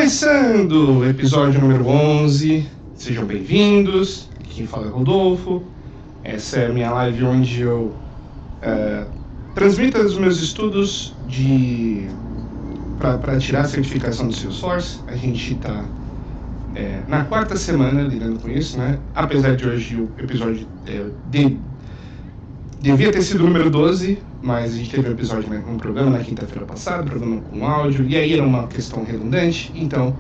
Começando o episódio número 11, sejam bem-vindos, aqui quem fala é Rodolfo. Essa é a minha live onde eu transmito os meus estudos para tirar a certificação do Salesforce. A gente está na quarta semana lidando com isso, né? Apesar de hoje o episódio devia ter sido o número 12, mas a gente teve um programa na quinta-feira passada, programa com áudio, e aí era uma questão redundante, então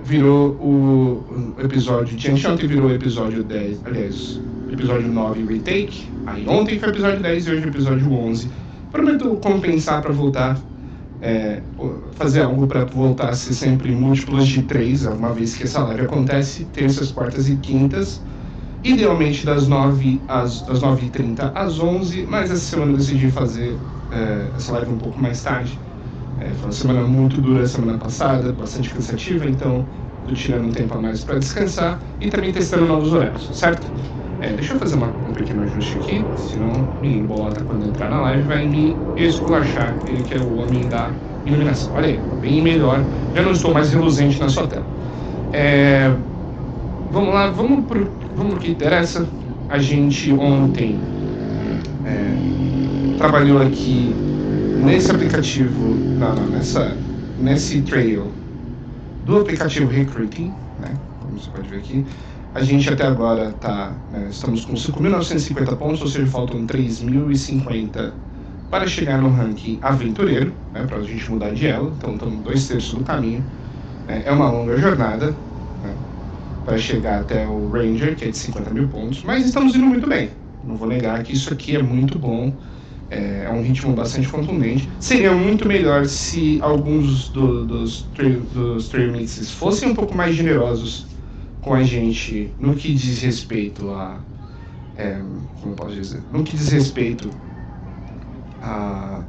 virou o episódio de anteontem, virou o episódio 10, aliás, episódio 9 retake, aí ontem foi o episódio 10 e hoje é o episódio 11. Prometo compensar para voltar, fazer algo para voltar a ser sempre múltiplos de 3, uma vez que essa live acontece terças, quartas e quintas, idealmente das 9h30 às 11h, mas essa semana eu decidi fazer essa live um pouco mais tarde. Foi uma semana muito dura a semana passada, bastante cansativa, então estou tirando um tempo a mais para descansar e também testando novos horários, certo? Deixa eu fazer um pequeno ajuste aqui, senão ninguém bota quando entrar na live, vai me esculachar, ele que é o homem da iluminação. Olha aí, bem melhor, já não estou mais reluzente na sua tela. Vamos lá, vamos pro que interessa. A gente ontem trabalhou aqui nesse aplicativo, nesse trail do aplicativo Recruiting, né? Como você pode ver aqui. A gente até agora estamos com 5.950 pontos, ou seja, faltam 3.050 para chegar no ranking aventureiro, né? Para a gente mudar de elo, então estamos 2/3 do caminho. É uma longa jornada, né? Para chegar até o Ranger, que é de 50 mil pontos, mas estamos indo muito bem. Não vou negar que isso aqui é muito bom, é um ritmo bastante contundente. Seria muito melhor se alguns dos trail mixes fossem um pouco mais generosos com a gente no que diz respeito como eu posso dizer? No que diz respeito a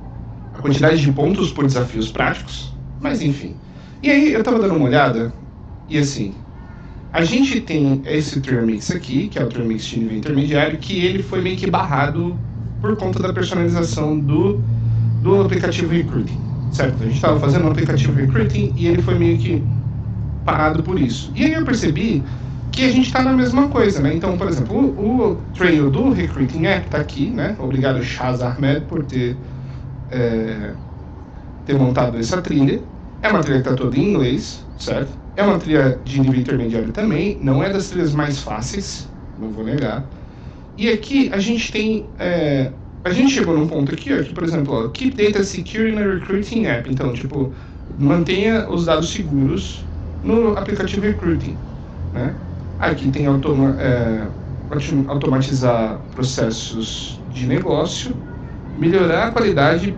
quantidade de pontos por desafios práticos, mas enfim. E aí eu tava dando uma olhada e assim, a gente tem esse trail mix aqui, que é o trail mix de nível intermediário, que ele foi meio que barrado por conta da personalização do aplicativo Recruiting, certo? A gente estava fazendo um aplicativo Recruiting e ele foi meio que parado por isso. E aí eu percebi que a gente está na mesma coisa, né? Então, por exemplo, o trail do Recruiting App está aqui, né? Obrigado, Shaz Ahmed, por ter montado essa trilha. É uma trilha que está toda em inglês, certo? É uma trilha de nível intermediário também, não é das trilhas mais fáceis, não vou negar. E aqui a gente tem, a gente chegou num ponto aqui, ó, que, por exemplo, Keep Data Secure in a Recruiting App. Então, tipo, mantenha os dados seguros no aplicativo Recruiting, né? Aqui tem automatizar processos de negócio, melhorar a qualidade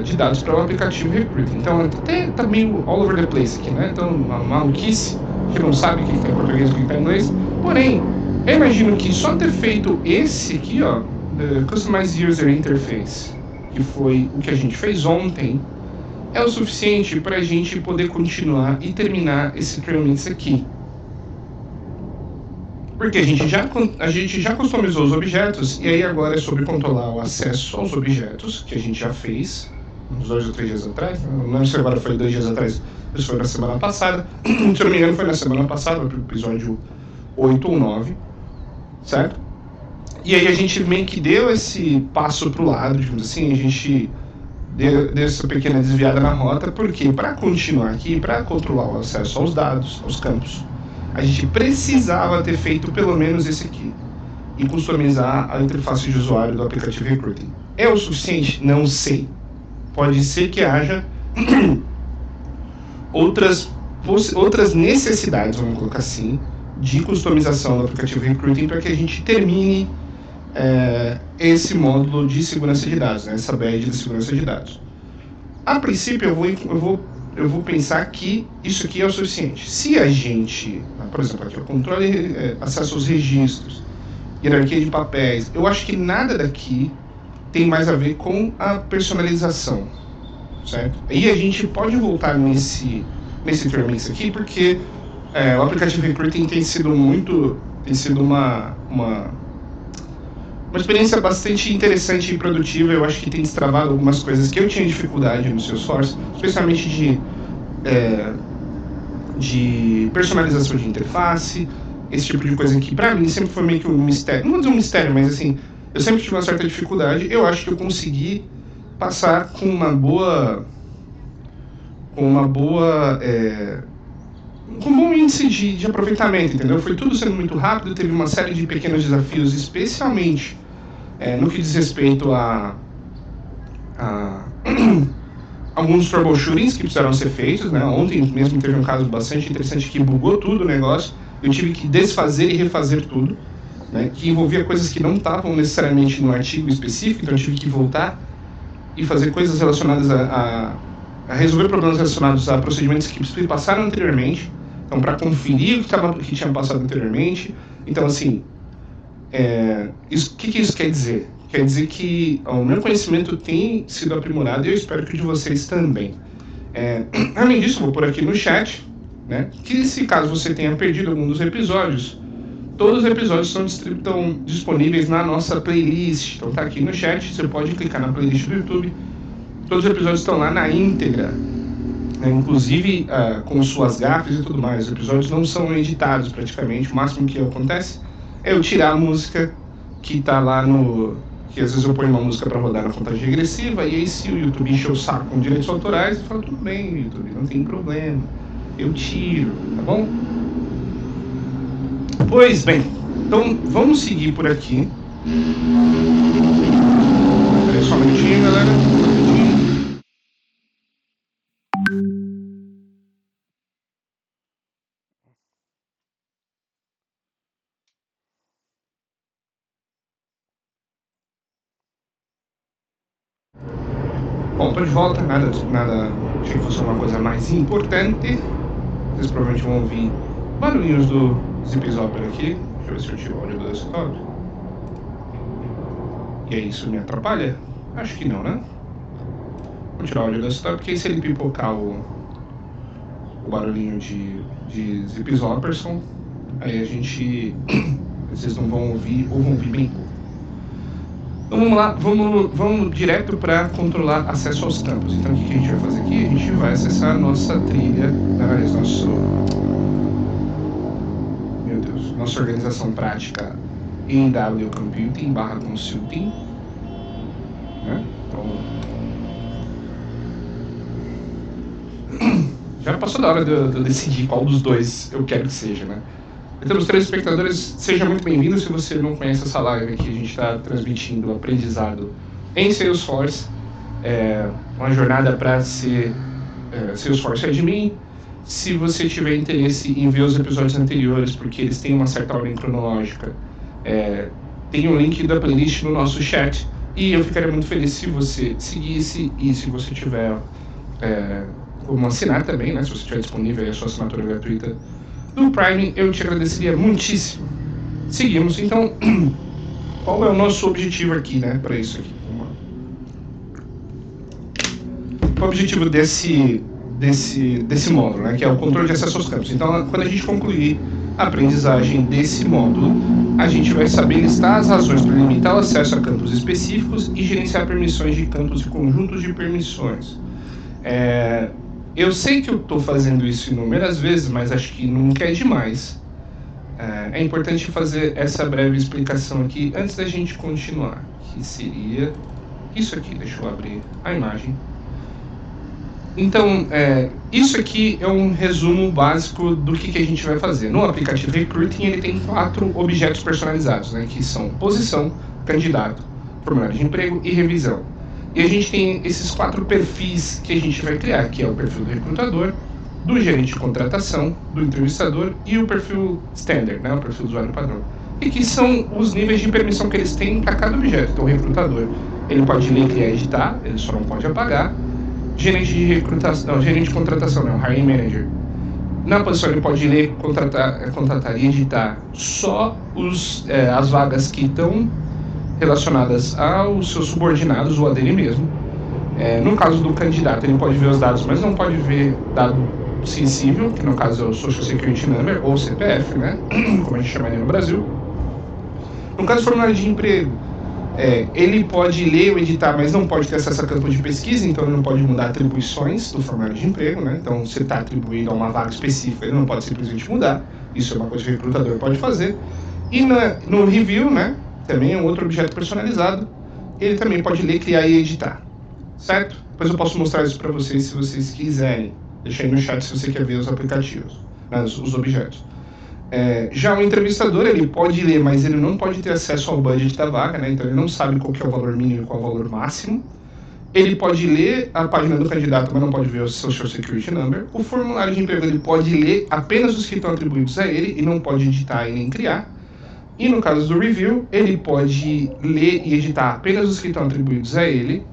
de dados para o aplicativo Recruiting. Então, até tá meio all over the place aqui, né? Então, uma maluquice, que não sabe o que está em português e o que está em inglês. Porém, eu imagino que só ter feito esse aqui, ó, Customized User Interface, que foi o que a gente fez ontem, é o suficiente para a gente poder continuar e terminar esse trail mix aqui. Porque a gente já customizou os objetos, e aí agora é sobre controlar o acesso aos objetos, que a gente já fez, uns 2 ou 3 dias atrás, não lembro se agora foi 2 dias atrás, isso foi na semana passada, se eu não me engano foi na semana passada, no episódio 8 ou 9, certo? E aí a gente meio que deu esse passo pro lado, digamos assim, a gente deu essa pequena desviada na rota, porque para continuar aqui, para controlar o acesso aos dados, aos campos, a gente precisava ter feito pelo menos esse aqui e customizar a interface de usuário do aplicativo Recruiting. É o suficiente? Não sei. Pode ser que haja outras necessidades, vamos colocar assim, de customização do aplicativo Recruiting para que a gente termine esse módulo de segurança de dados, né, essa badge de segurança de dados. A princípio, eu vou pensar que isso aqui é o suficiente. Se a gente, por exemplo, aqui o controle, acesso aos registros, hierarquia de papéis, eu acho que nada daqui tem mais a ver com a personalização, certo? Aí a gente pode voltar nesse trail mix aqui, porque o aplicativo Recruiting tem sido uma experiência bastante interessante e produtiva. Eu acho que tem destravado algumas coisas que eu tinha dificuldade no Salesforce, especialmente de de personalização de interface, esse tipo de coisa que pra mim sempre foi meio que um mistério. Não vou dizer um mistério, mas assim, eu sempre tive uma certa dificuldade. Eu acho que eu consegui passar com uma boa com um bom índice de aproveitamento, entendeu? Foi tudo sendo muito rápido, teve uma série de pequenos desafios, especialmente no que diz respeito a alguns troubleshootings que precisaram ser feitos, né? Ontem mesmo teve um caso bastante interessante que bugou tudo o negócio, eu tive que desfazer e refazer tudo, né? Que envolvia coisas que não estavam necessariamente no artigo específico, então eu tive que voltar e fazer coisas relacionadas a resolver problemas relacionados a procedimentos que passaram anteriormente, então para conferir o que tinha passado anteriormente. Então, assim, o que isso quer dizer? Quer dizer que o meu conhecimento tem sido aprimorado e eu espero que o de vocês também. Além disso, vou pôr aqui no chat, né, que se caso você tenha perdido algum dos episódios, todos os episódios estão disponíveis na nossa playlist. Então tá aqui no chat, você pode clicar na playlist do YouTube. Todos os episódios estão lá na íntegra, né, inclusive com suas gafes e tudo mais. Os episódios não são editados praticamente. O máximo que acontece é eu tirar a música que tá lá no... que às vezes eu ponho uma música para rodar na contagem regressiva, e aí se o YouTube encher o saco com direitos autorais, eu falo, tudo bem, YouTube, não tem problema, eu tiro, tá bom? Pois bem, então vamos seguir por aqui. Espera só um minutinho, galera. Bom, tô de volta, nada, achei que fosse uma coisa mais importante. Vocês provavelmente vão ouvir barulhinhos do Zipzopper aqui. Deixa eu ver se eu tiro o áudio do desktop. E aí, isso me atrapalha? Acho que não, né? Vou tirar o áudio do desktop, porque aí se ele pipocar o barulhinho de Zipzopperson, aí a gente... vocês não vão ouvir ou vão ouvir bem pouco. Então vamos lá, vamos direto para controlar acesso aos campos. Então o que a gente vai fazer aqui? A gente vai acessar a nossa trilha, nossa organização prática em W Computing /consulting, né? Então, já passou da hora de eu decidir qual dos dois eu quero que seja, né? Então, os telespectadores, seja muito bem-vindo. Se você não conhece essa live aqui, a gente está transmitindo o aprendizado em Salesforce, uma jornada para ser Salesforce Admin. Se você tiver interesse em ver os episódios anteriores, porque eles têm uma certa ordem cronológica, tem um link da playlist no nosso chat, e eu ficaria muito feliz se você seguisse, e se você tiver como assinar também, né, se você tiver disponível a sua assinatura gratuita do Prime, eu te agradeceria muitíssimo. Seguimos, então, qual é o nosso objetivo aqui, né, para isso aqui? O objetivo desse módulo, né, que é o controle de acesso aos campos. Então, quando a gente concluir a aprendizagem desse módulo, a gente vai saber listar as razões para limitar o acesso a campos específicos e gerenciar permissões de campos e conjuntos de permissões. Eu sei que eu estou fazendo isso inúmeras vezes, mas acho que nunca é demais. É importante fazer essa breve explicação aqui antes da gente continuar, que seria isso aqui. Deixa eu abrir a imagem. Então, isso aqui é um resumo básico do que a gente vai fazer. No aplicativo Recruiting, ele tem 4 objetos personalizados, né, que são posição, candidato, formulário de emprego e revisão. E a gente tem esses 4 perfis que a gente vai criar, que é o perfil do recrutador, do gerente de contratação, do entrevistador e o perfil standard, né, o perfil do usuário padrão. E que são os níveis de permissão que eles têm para cada objeto. Então, o recrutador, ele pode ler, criar e editar, ele só não pode apagar. Gerente de contratação, né, o hiring manager. Na posição, ele pode ler, contratar e editar só as vagas que estão relacionadas aos seus subordinados ou a dele mesmo. No caso do candidato, ele pode ver os dados, mas não pode ver dado sensível, que no caso é o Social Security Number ou CPF, né, como a gente chama ali no Brasil. No caso do formulário de emprego, Ele pode ler ou editar, mas não pode ter acesso a campo de pesquisa, então ele não pode mudar atribuições do formulário de emprego, né? Então, se está atribuído a uma vaga específica, ele não pode simplesmente mudar. Isso é uma coisa que o recrutador pode fazer. E no review, né? Também é um outro objeto personalizado. Ele também pode ler, criar e editar, certo? Depois eu posso mostrar isso para vocês se vocês quiserem. Deixa aí no chat se você quer ver os aplicativos, os objetos. Já o entrevistador, ele pode ler, mas ele não pode ter acesso ao budget da vaga, né? Então ele não sabe qual que é o valor mínimo e qual é o valor máximo. Ele pode ler a página do candidato, mas não pode ver o Social Security Number. O formulário de emprego, ele pode ler apenas os que estão atribuídos a ele e não pode editar e nem criar. E no caso do review, ele pode ler e editar apenas os que estão atribuídos a ele,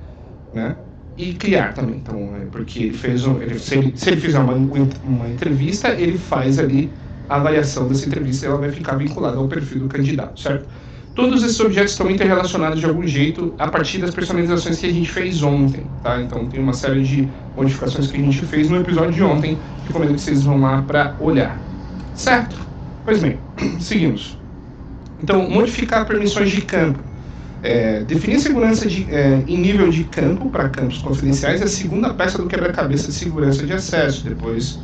né? E criar também. Então, porque ele fez se ele fizer uma entrevista, ele faz ali a avaliação dessa entrevista e ela vai ficar vinculada ao perfil do candidato, certo? Todos esses objetos estão interrelacionados de algum jeito a partir das personalizações que a gente fez ontem, tá? Então tem uma série de modificações que a gente fez no episódio de ontem, que recomendo que vocês vão lá para olhar, certo? Pois bem, seguimos. Então, modificar permissões de campo. Definir segurança em nível de campo para campos confidenciais é a segunda peça do quebra-cabeça de segurança de acesso, depois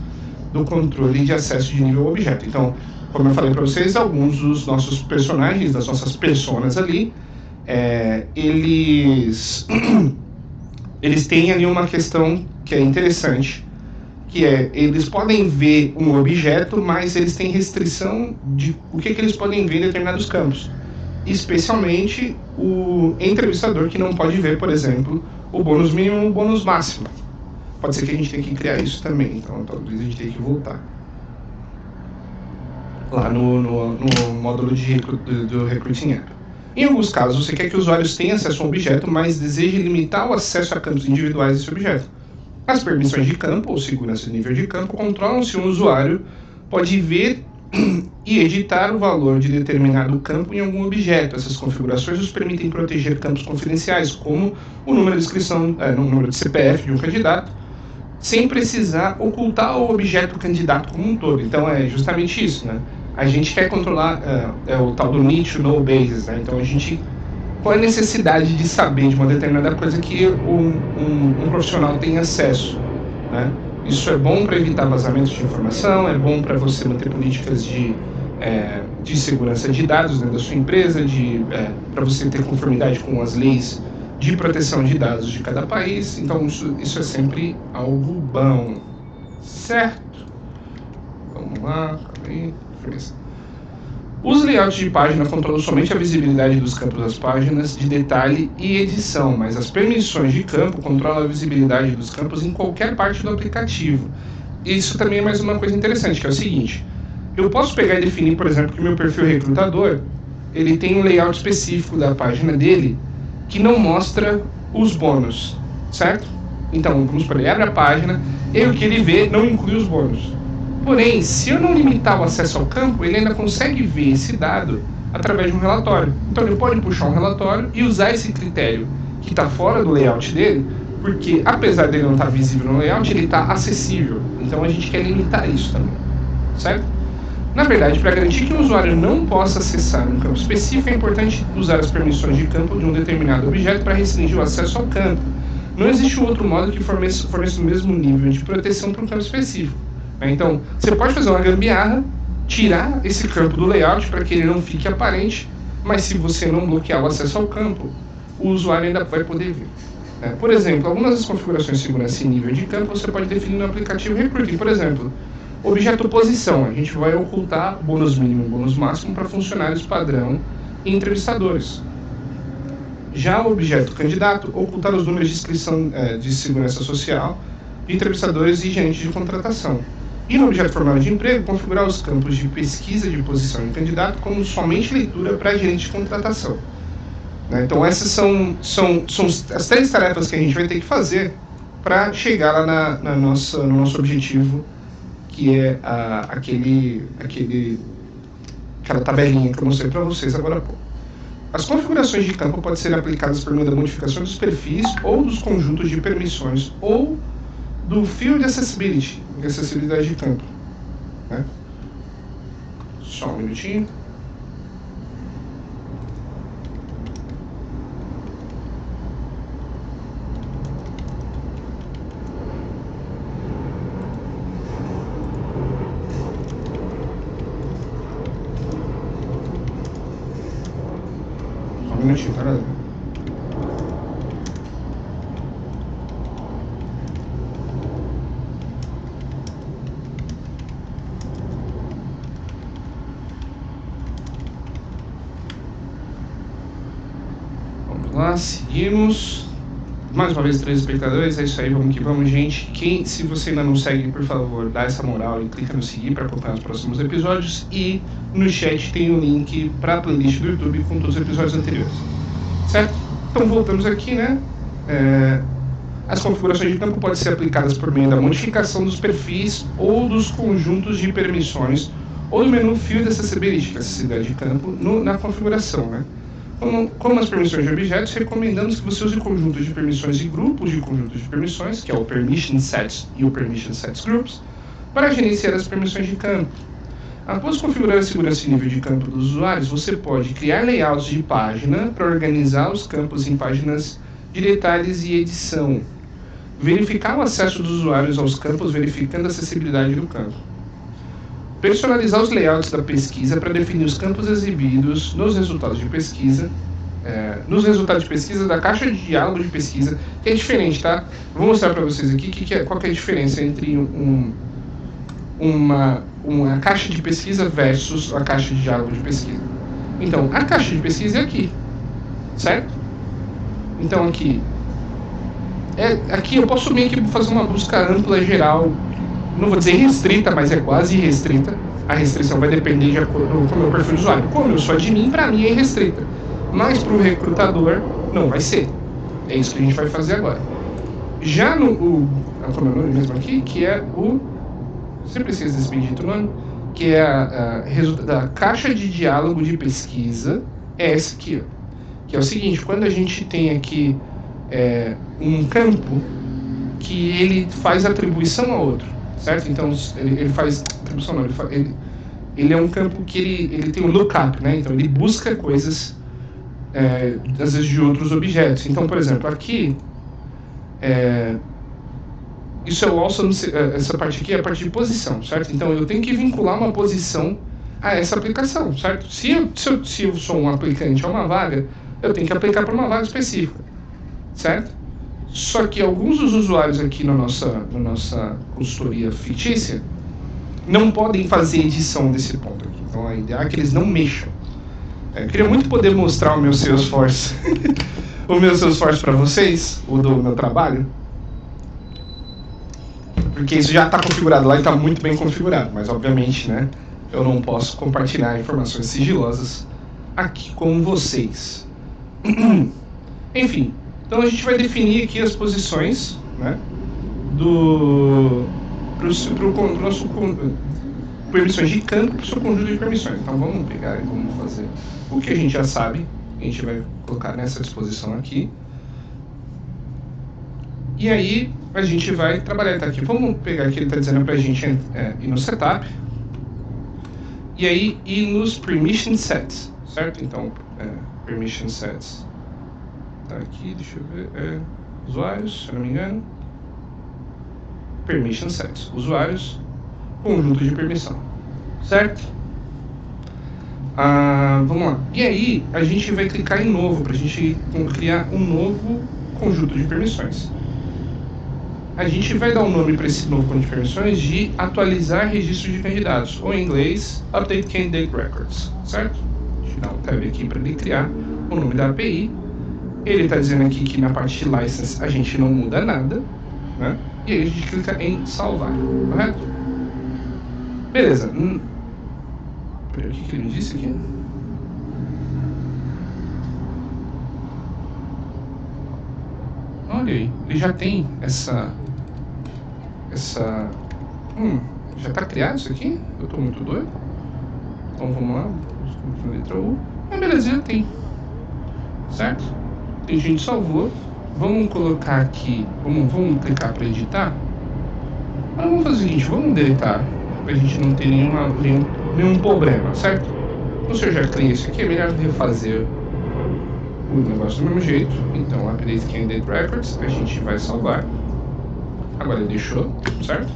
do controle de acesso de nível objeto. Então, como eu falei para vocês, alguns dos nossos personagens, das nossas personas ali, eles têm ali uma questão que é interessante, que eles podem ver um objeto, mas eles têm restrição de o que eles podem ver em determinados campos. Especialmente o entrevistador, que não pode ver, por exemplo, o bônus mínimo e o bônus máximo. Pode ser que a gente tenha que criar isso também, então talvez a gente tenha que voltar lá no módulo do Recruiting App. Em alguns casos, você quer que usuários tenham acesso a um objeto, mas deseja limitar o acesso a campos individuais desse objeto. As permissões de campo, ou segurança de nível de campo, controlam se um usuário pode ver e editar o valor de determinado campo em algum objeto. Essas configurações nos permitem proteger campos confidenciais, como o número de inscrição, o número de CPF de um candidato, sem precisar ocultar o objeto candidato como um todo. Então é justamente isso, né? A gente quer controlar o tal do need to know basis, né? Então qual é a necessidade de saber de uma determinada coisa que um profissional tem acesso, né? Isso é bom para evitar vazamentos de informação, é bom para você manter políticas de segurança de dados dentro da sua empresa, para você ter conformidade com as leis de proteção de dados de cada país. Então isso é sempre algo bom, certo? Vamos lá, calma aí, beleza. Os layouts de página controlam somente a visibilidade dos campos das páginas de detalhe e edição, mas as permissões de campo controlam a visibilidade dos campos em qualquer parte do aplicativo. Isso também é mais uma coisa interessante, que é o seguinte: eu posso pegar e definir, por exemplo, que o meu perfil recrutador, ele tem um layout específico da página dele que não mostra os bônus, certo? Então, vamos supor, ele abre a página e o que ele vê não inclui os bônus. Porém, se eu não limitar o acesso ao campo, ele ainda consegue ver esse dado através de um relatório. Então ele pode puxar um relatório e usar esse critério que está fora do layout dele, porque apesar dele não estar visível no layout, ele está acessível. Então a gente quer limitar isso também, certo? Na verdade, para garantir que o usuário não possa acessar um campo específico, é importante usar as permissões de campo de um determinado objeto para restringir o acesso ao campo. Não existe outro modo que forneça o mesmo nível de proteção para um campo específico. Então, você pode fazer uma gambiarra, tirar esse campo do layout para que ele não fique aparente, mas se você não bloquear o acesso ao campo, o usuário ainda vai poder ver. Por exemplo, algumas das configurações de segurança em nível de campo você pode definir no aplicativo Recruiting. Por exemplo, objeto posição, a gente vai ocultar bônus mínimo e bônus máximo para funcionários padrão e entrevistadores. Já o objeto candidato, ocultar os números de inscrição de segurança social de entrevistadores e gerentes de contratação. E no objeto formulário de emprego, configurar os campos de pesquisa de posição em candidato como somente leitura para gerente de contratação. Então essas são as 3 tarefas que a gente vai ter que fazer para chegar lá no nosso objetivo, que é aquela tabelinha que eu mostrei para vocês agora há pouco. As configurações de campo podem ser aplicadas por meio da modificação dos perfis ou dos conjuntos de permissões ou do Field Accessibility, que é acessibilidade de campo. Só um minutinho. minutinho, tá, galera? Vamos lá, seguimos. Mais uma vez, 3 espectadores, é isso aí, vamos que vamos, gente. Se você ainda não segue, por favor, dá essa moral e clica no seguir para acompanhar os próximos episódios. E no chat tem o link para a playlist do YouTube com todos os episódios anteriores. Certo? Então voltamos aqui, né? As configurações de campo podem ser aplicadas por meio da modificação dos perfis ou dos conjuntos de permissões ou do menu Field Accessibility, que é a acessibilidade de campo, na configuração, né? Como as permissões de objetos, recomendamos que você use conjuntos de permissões e grupos de conjuntos de permissões, que é o Permission Sets e o Permission Sets Groups, para gerenciar as permissões de campo. Após configurar a segurança e nível de campo dos usuários, você pode criar layouts de página para organizar os campos em páginas de detalhes e edição. Verificar o acesso dos usuários aos campos, verificando a acessibilidade do campo. Personalizar os layouts da pesquisa para definir os campos exibidos nos resultados de pesquisa, da caixa de diálogo de pesquisa, que é diferente, tá? Vou mostrar para vocês aqui qual que é a diferença entre uma caixa de pesquisa versus a caixa de diálogo de pesquisa. Então, a caixa de pesquisa é aqui, certo? Então, aqui eu posso meio que fazer uma busca ampla, geral. Não vou dizer restrita, mas é quase restrita. A restrição vai depender de acordo com o meu perfil de usuário. Como eu sou admin, para mim é restrita. Mas para o recrutador, não vai ser. É isso que a gente vai fazer agora. Já como é o nome mesmo aqui, que é o... Você precisa desse bendito nome? Que é a caixa de diálogo de pesquisa. É essa aqui, ó. Que é o seguinte, quando a gente tem aqui um campo que ele faz atribuição a outro. Certo? Então, ele faz atribuição, não, ele é um campo que ele tem um lookup, né? Então, ele busca coisas, às vezes, de outros objetos. Então, por exemplo, aqui, isso é o also, essa parte aqui é a parte de posição, certo? Então, eu tenho que vincular uma posição a essa aplicação, certo? Se eu sou um aplicante a uma vaga, eu tenho que aplicar para uma vaga específica, certo? Só que alguns dos usuários aqui na nossa consultoria fictícia não podem fazer edição desse ponto aqui. Então a ideia é que eles não mexam. Eu queria muito poder mostrar o meu Salesforce, para vocês, o do meu trabalho, porque isso já está configurado lá e está muito bem configurado, mas obviamente, né, eu não posso compartilhar informações sigilosas aqui com vocês. Enfim. Então a gente vai definir aqui as posições, né, pro nosso permissões de campo, para o seu conjunto de permissões. Então vamos pegar e vamos fazer o que a gente já sabe, a gente vai colocar nessa disposição aqui. E aí a gente vai trabalhar, tá aqui. Vamos pegar aqui, ele está dizendo para a gente ir no setup e aí ir nos permission sets, certo? Então permission sets. Tá aqui, deixa eu ver, usuários, se eu não me engano, permission sets, usuários, conjunto de permissão, certo? Vamos lá, e aí a gente vai clicar em novo, para a gente criar um novo conjunto de permissões. A gente vai dar um nome para esse novo conjunto de permissões de atualizar registro de candidatos, ou em inglês, Update Candidate Records, certo? Deixa eu dar um tab aqui para ele criar o nome da API. Ele está dizendo aqui que na parte de license a gente não muda nada, né? E aí a gente clica em salvar, correto? Beleza. Peraí, o que ele disse aqui? Olha aí, ele já tem essa... já está criado isso aqui? Eu estou muito doido? Então vamos lá, letra U. Beleza, já tem. Certo? A gente salvou. Vamos colocar aqui, vamos clicar para editar. Mas vamos fazer o seguinte, vamos deletar, para a gente não ter nenhum problema, certo? Então se eu já criei isso aqui, é melhor refazer o negócio do mesmo jeito. Então, Update Candidate Records, a gente vai salvar. Agora ele deixou, certo?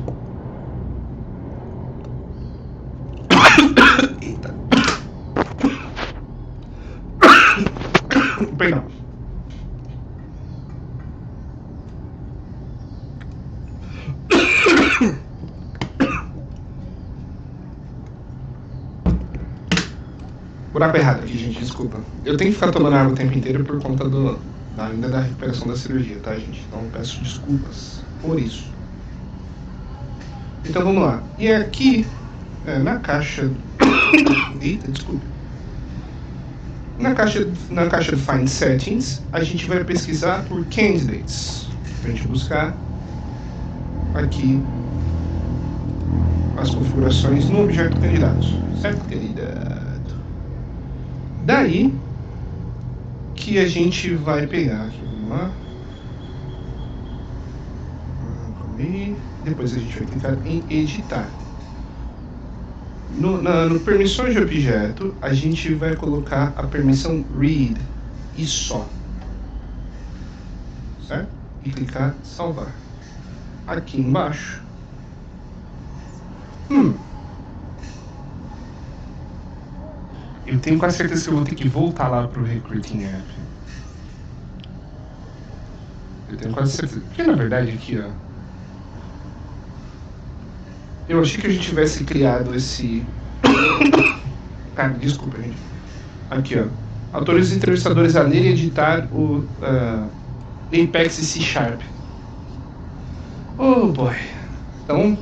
Eita. Perdão. Buraco errado aqui, gente, desculpa. Eu tenho que ficar tomando água o tempo inteiro por conta ainda da recuperação da cirurgia, tá, gente? Então peço desculpas por isso. Então vamos lá. E aqui, na caixa... Eita, desculpa. Na caixa de Find Settings, a gente vai pesquisar por Candidates. Pra gente buscar aqui as configurações no objeto candidato. Certo, candidato? Daí que a gente vai pegar aqui, vamos lá. Depois a gente vai clicar em editar. No permissões de objeto, a gente vai colocar a permissão read e só. Certo? E clicar salvar. Aqui embaixo. Eu tenho quase certeza que eu vou ter que voltar lá pro Recruiting App. Eu tenho quase certeza. Porque na verdade aqui, ó. Eu achei que a gente tivesse criado esse... Cara, desculpa, gente. Aqui, ó. Autoriza os entrevistadores a ler e editar o Apex e C Sharp. Oh, boy. Então,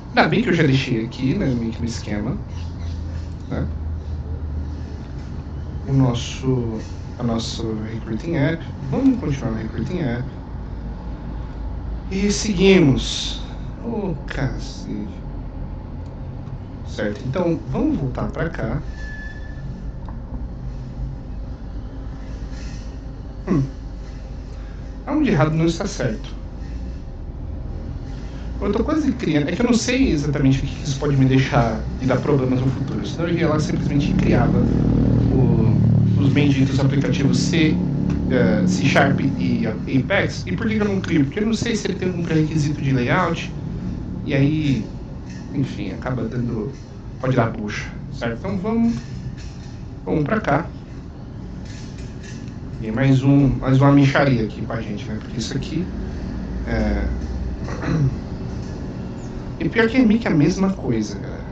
ainda bem que eu já deixei aqui, né, meio que no esquema. Né? A nosso Recruiting App. Vamos continuar no Recruiting App. E seguimos. Oh, cacete. Certo, então vamos voltar para cá. Algo de errado não está certo. Eu tô quase criando. É que eu não sei exatamente o que isso pode me deixar e dar problemas no futuro. Senão eu ia lá simplesmente criava os benditos aplicativos C Sharp e Apex. E por que eu não crio? Porque eu não sei se ele tem algum pré-requisito de layout. E aí, enfim, acaba dando... Pode dar bucha, certo? Então vamos pra cá. E mais uma mixaria aqui pra gente, né? Porque isso aqui E pior que é meio que a mesma coisa, galera.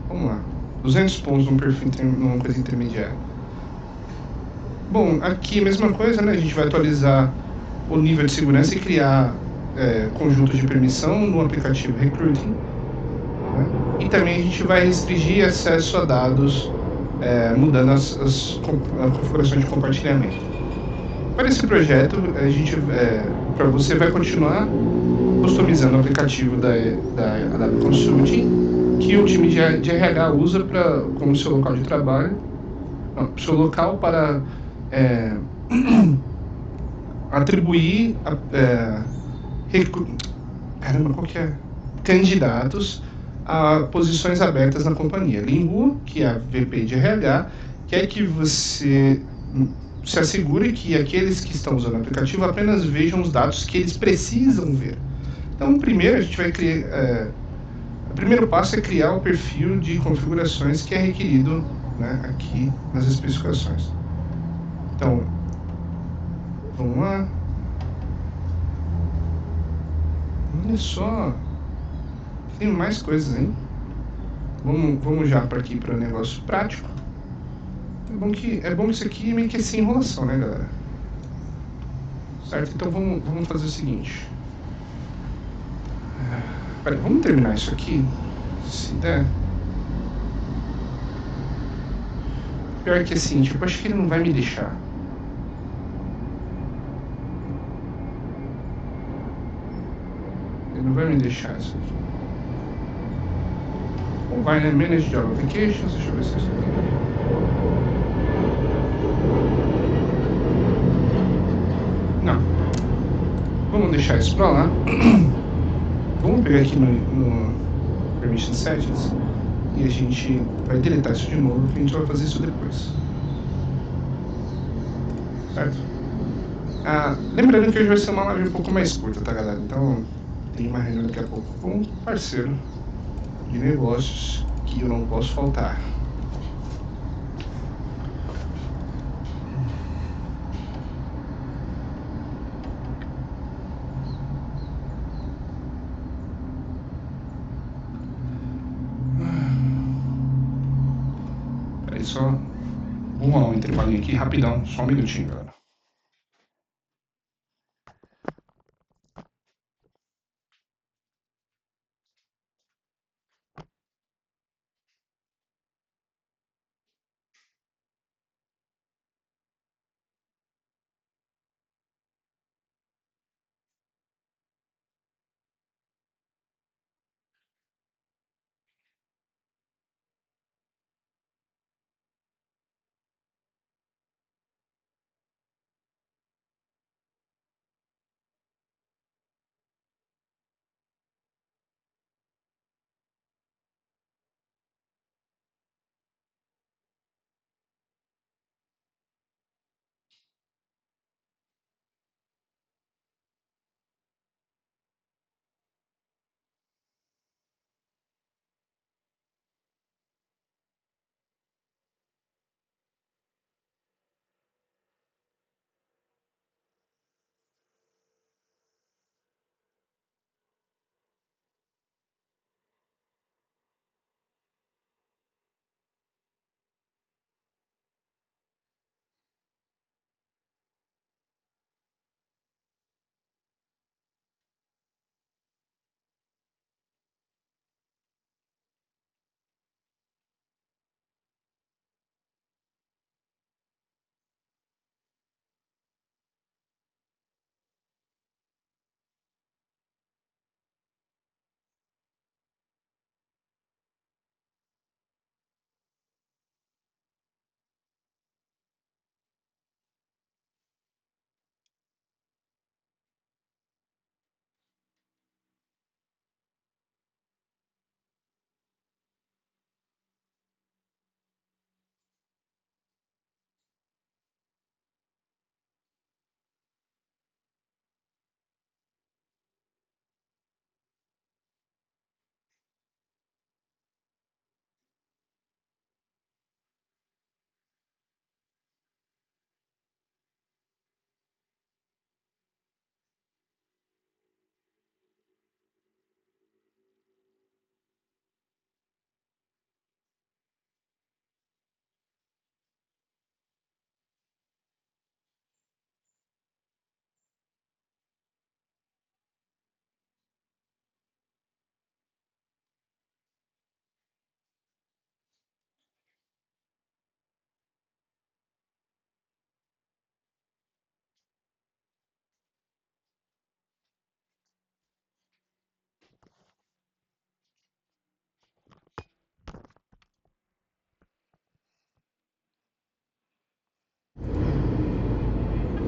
Vamos lá. 200 pontos num perfil, numa coisa intermediária. Bom, aqui a mesma coisa, né? A gente vai atualizar o nível de segurança e criar conjuntos de permissão no aplicativo Recruiting. Né? E também a gente vai restringir acesso a dados mudando as configurações de compartilhamento. Para esse projeto, a gente, para você vai continuar customizando o aplicativo da AW Consulting, que o time de RH usa como seu local de trabalho, seu local para atribuir caramba, qual que é? Candidatos a posições abertas na companhia. Limbu, que é a VP de RH, quer que você se assegure que aqueles que estão usando o aplicativo apenas vejam os dados que eles precisam ver. Então, primeiro a gente vai criar... o primeiro passo é criar o perfil de configurações que é requerido, né, aqui nas especificações. Então, vamos lá. Olha só. Tem mais coisas, hein? Vamos já para aqui para o negócio prático. É bom que isso aqui meio que é sem enrolação, né, galera? Certo? Então vamos fazer o seguinte. Peraí, vamos terminar isso aqui, se der. Pior que assim, tipo, acho que ele não vai me deixar. Ele não vai me deixar isso aqui. Ou vai, né? Manage Job Applications, deixa eu ver se isso aqui. Não. Vamos deixar isso pra lá. Vamos pegar aqui no Permission Settings e a gente vai deletar isso de novo, porque a gente vai fazer isso depois. Certo? Lembrando que hoje vai ser uma live um pouco mais curta, tá, galera? Então, tem uma reunião daqui a pouco com um parceiro de negócios que eu não posso faltar. só vou rolar um intervalinho aqui, rapidão, só um minutinho, galera.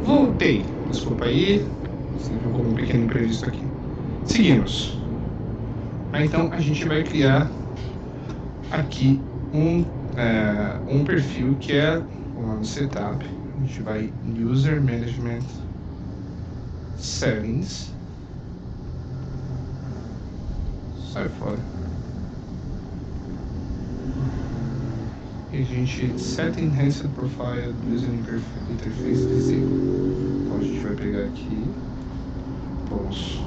Voltei. Desculpa aí. Ficou um pequeno imprevisto aqui. Seguimos. Então a gente vai criar aqui um perfil que é o setup. A gente vai em User Management Settings. Sai fora. E a gente Set Enhanced Profile User Interface Disable. Então a gente vai pegar aqui, vamos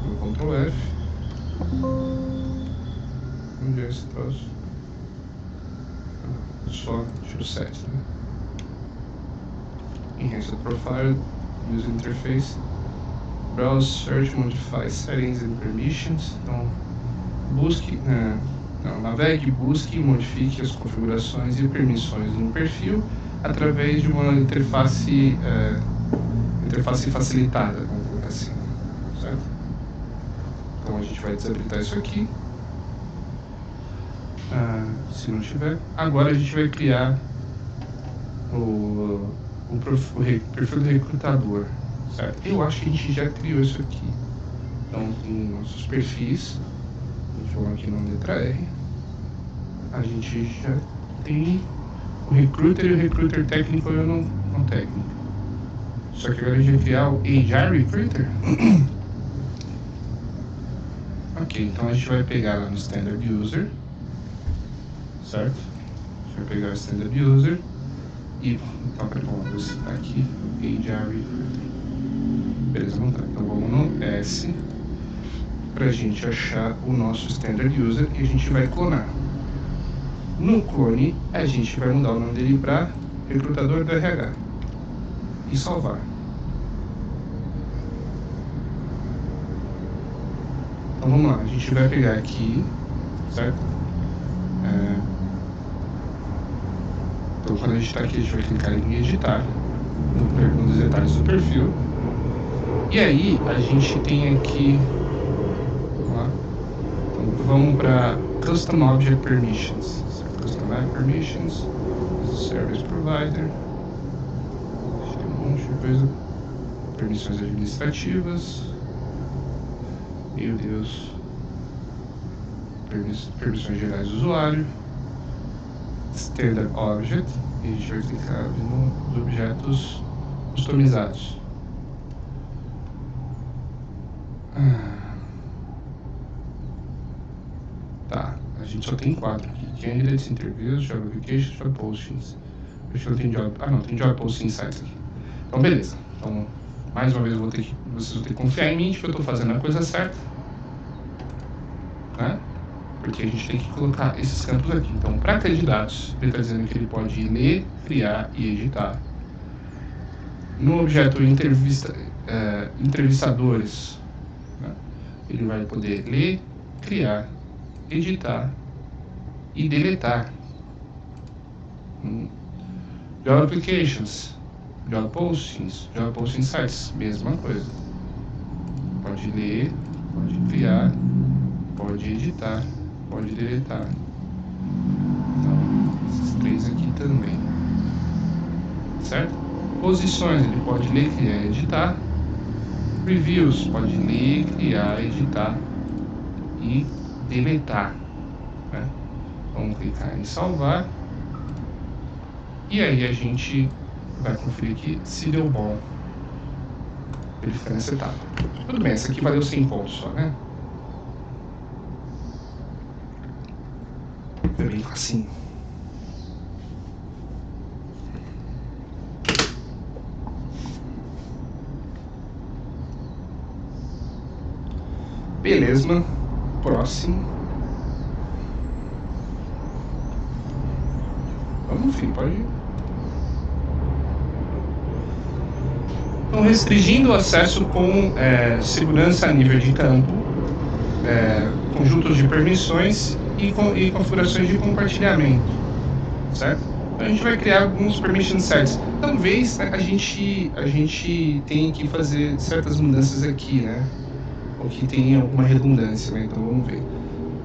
no Ctrl F. Onde é esse troço? Só tiro 7, né? Enhanced Profile User Interface. Browse, Search, Modify Settings and Permissions. Então, busque, navegue, busque e modifique as configurações e permissões de um perfil através de uma interface facilitada, vamos colocar assim, certo? Então a gente vai desabilitar isso aqui. Se não tiver, agora a gente vai criar o perfil do recrutador, certo? Eu acho que a gente já criou isso aqui. Então, em nossos perfis, a gente vai aqui na letra R, a gente já tem o recruiter e o recruiter técnico e o não técnico. Só que agora a gente vai criar o HR Recruiter. Ok, então a gente vai pegar lá no Standard User, certo? A gente vai pegar o Standard User e então, vamos citar aqui o HR Recruiter. Beleza, vamos lá. Então vamos no S para a gente achar o nosso Standard User e a gente vai clonar. No clone, a gente vai mudar o nome dele para recrutador do RH e salvar. Então vamos lá, a gente vai pegar aqui, certo? Então quando a gente está aqui, a gente vai clicar em editar, nos detalhes do perfil. E aí a gente tem aqui, vamos lá, então vamos para Custom Object Permissions. Custom Object Permissions, Service Provider, tem um monte de coisa, permissões administrativas, meu Deus, permissões gerais do usuário, Standard Object, e a gente vai clicar nos objetos customizados. Tá, a gente só tem 4 aqui: Candidates, Interviews, Job Applications, Job Postings. Acho que não tem Job... não, tem Job Posting Sites aqui. Então beleza, então mais uma vez vocês vão ter que confiar em mim que eu estou fazendo a coisa certa, né? Porque a gente tem que colocar esses campos aqui. Então, para candidatos, ele está dizendo que ele pode ler, criar e editar. No objeto entrevistadores, né, ele vai poder ler, criar, editar e deletar. Job Applications, Job Postings, Job Posting Sites, mesma coisa. Pode ler, pode criar, pode editar, pode deletar. Então, esses 3 aqui também. Certo? Posições, ele pode ler, criar e editar. Reviews, pode ler, criar, editar e deletar. Né? Vamos clicar em salvar. E aí a gente vai conferir aqui se deu bom. Ele fica nessa etapa. Tudo bem, essa aqui valeu 100 pontos só, né? Foi bem facinho. Beleza, próximo. Vamos, filho, pode ir. Então, restringindo o acesso com segurança a nível de campo, conjuntos de permissões e configurações de compartilhamento, certo? Então, a gente vai criar alguns permission sets. Talvez, né, a gente tenha que fazer certas mudanças aqui, né? Ou que tenha alguma redundância, né? Então vamos ver.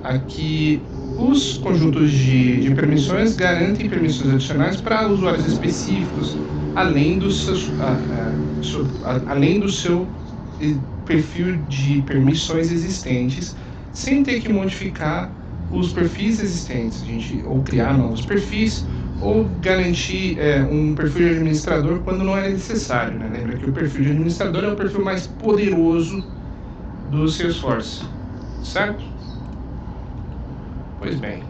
Aqui, os conjuntos de permissões garantem permissões adicionais para usuários específicos, além do seu perfil de permissões existentes, sem ter que modificar os perfis existentes, ou criar novos perfis, ou garantir um perfil de administrador quando não é necessário, né? Lembra que o perfil de administrador é o perfil mais poderoso do Salesforce, certo? Pois bem,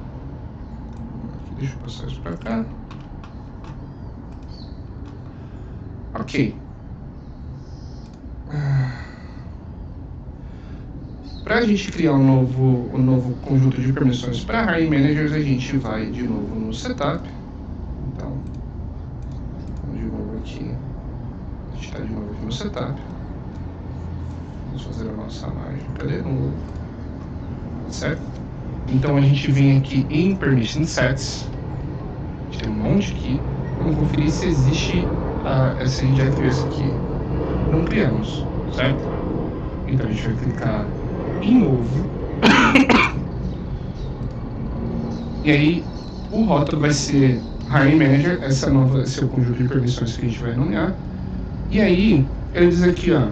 deixa eu passar isso para cá. Ok. Para a gente criar um novo conjunto de permissões para Hiring Managers, a gente vai de novo no Setup. Então, de novo aqui. A gente está de novo aqui no Setup. Vamos fazer a nossa margem. Cadê? Novo. Certo? Então a gente vem aqui em Permission Sets. A gente tem um monte aqui. Vamos conferir se existe se a gente já criou isso aqui. Não criamos, certo? Então a gente vai clicar em novo. E aí o rótulo vai ser Hiring Manager, esse é o conjunto de permissões que a gente vai nomear. E aí ele diz aqui, ó,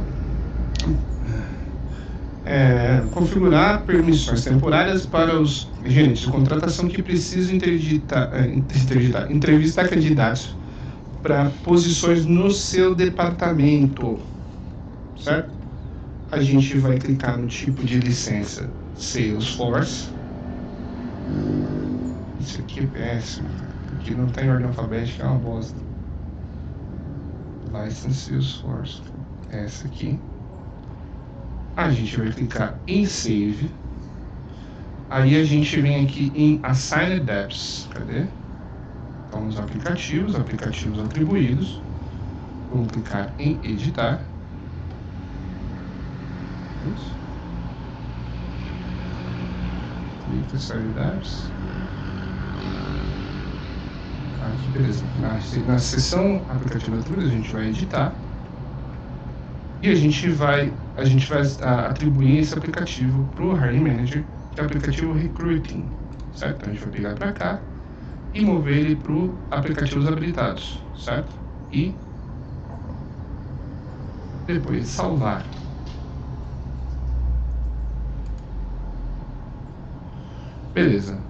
configurar permissões temporárias para os gerentes de contratação que precisam entrevistar candidatos para posições no seu departamento, certo? A gente vai clicar no tipo de licença Salesforce. Isso aqui é péssimo, porque não tem ordem alfabética, é uma bosta. License Salesforce, essa aqui. A gente vai clicar em Save. Aí a gente vem aqui em Assigned Apps. Cadê? Então, nos aplicativos atribuídos. Vamos clicar em editar. Isso. Clica Assigned Apps. Aqui, beleza. Na seção aplicativo atribuídos, a gente vai editar. E a gente vai atribuir esse aplicativo para o Hiring Manager, que é o aplicativo Recruiting, certo? Então a gente vai pegar para cá e mover ele para o aplicativos habilitados, certo? E depois salvar. Beleza.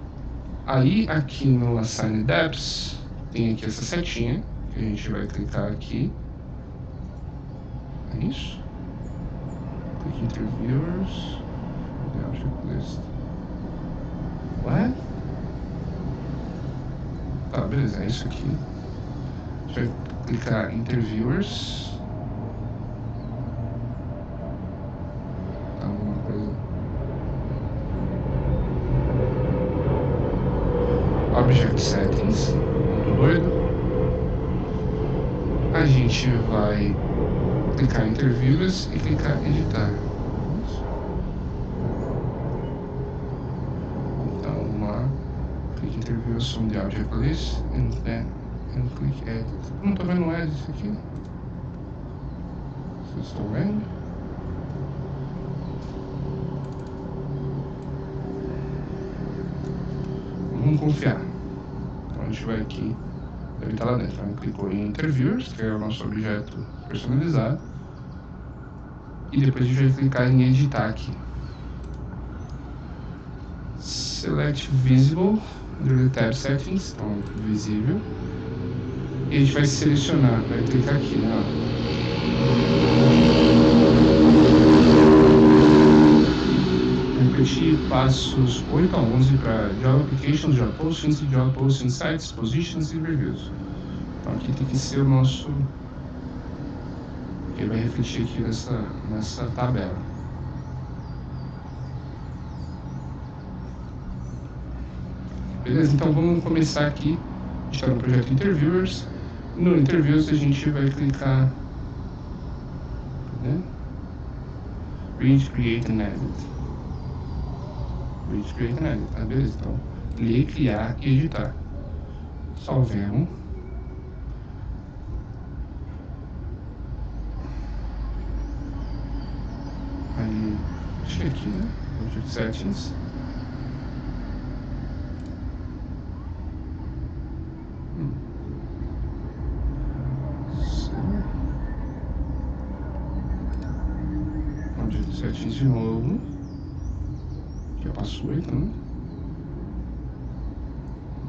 Aí aqui no Assigned Apps tem aqui essa setinha que a gente vai clicar aqui. É isso. Click Interviewers. Checklist. What? Tá, beleza, é isso aqui. A gente vai clicar em Interviewers. Alguma coisa. Object Settings. Muito doido. A gente vai clicar em Interviewers e clicar em Editar. Então, vamos lá. Click Interviewers from the Object List and click Edit. Não estou vendo o Edit aqui. Vocês estão vendo? Vamos confiar. Então a gente vai aqui. Deve estar lá dentro. Então, clicou em Interviewers, que é o nosso objeto personalizado. E depois a gente vai clicar em editar aqui. Select Visible, under the tab Settings, então visível. E a gente vai selecionar, vai clicar aqui, né? Repetir passos 8 a 11 para Job Applications, Job Postings, Job Posting Sites, Positions e Reviews. Então aqui tem que ser o nosso... que vai refletir aqui nessa tabela. Beleza? Então vamos começar aqui. A gente está no projeto Interviewers. No Interviews a gente vai clicar, né? Read, Create and Edit. Read, Create and Edit. Tá, beleza? Então, ler, criar e editar. Salvemos. Aí, acho que aqui, né? Object Settings. Object Settings de novo. Já passou aí também.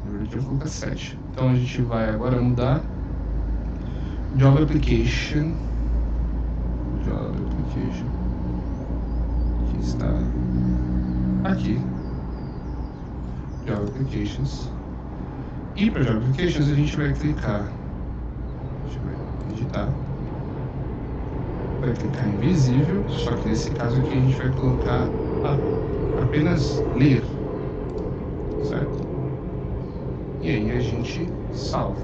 Na verdade eu vou colocar 7. Então a gente vai agora mudar Job Application. Job Application. Que está aqui. Job Applications. E para Job Applications a gente vai clicar. A gente vai editar. Vai clicar em visível, só que nesse caso aqui a gente vai colocar apenas ler, certo? E aí a gente salva.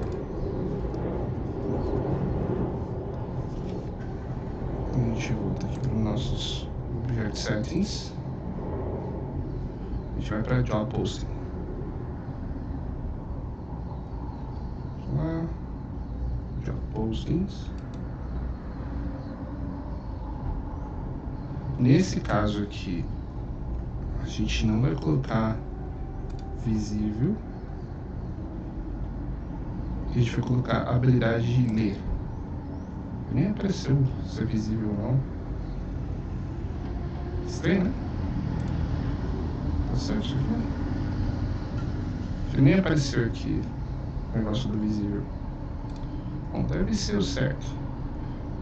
A gente volta aqui para os nossos Object Settings. A gente vai para Job Posting. Vamos lá. Job Postings. Nesse caso aqui, a gente não vai colocar visível. A gente vai colocar a habilidade de ler. Nem apareceu se é visível ou não. Estranho, né? Tá certo isso aqui? Acho que nem apareceu aqui o negócio do visível. Bom, deve ser o certo.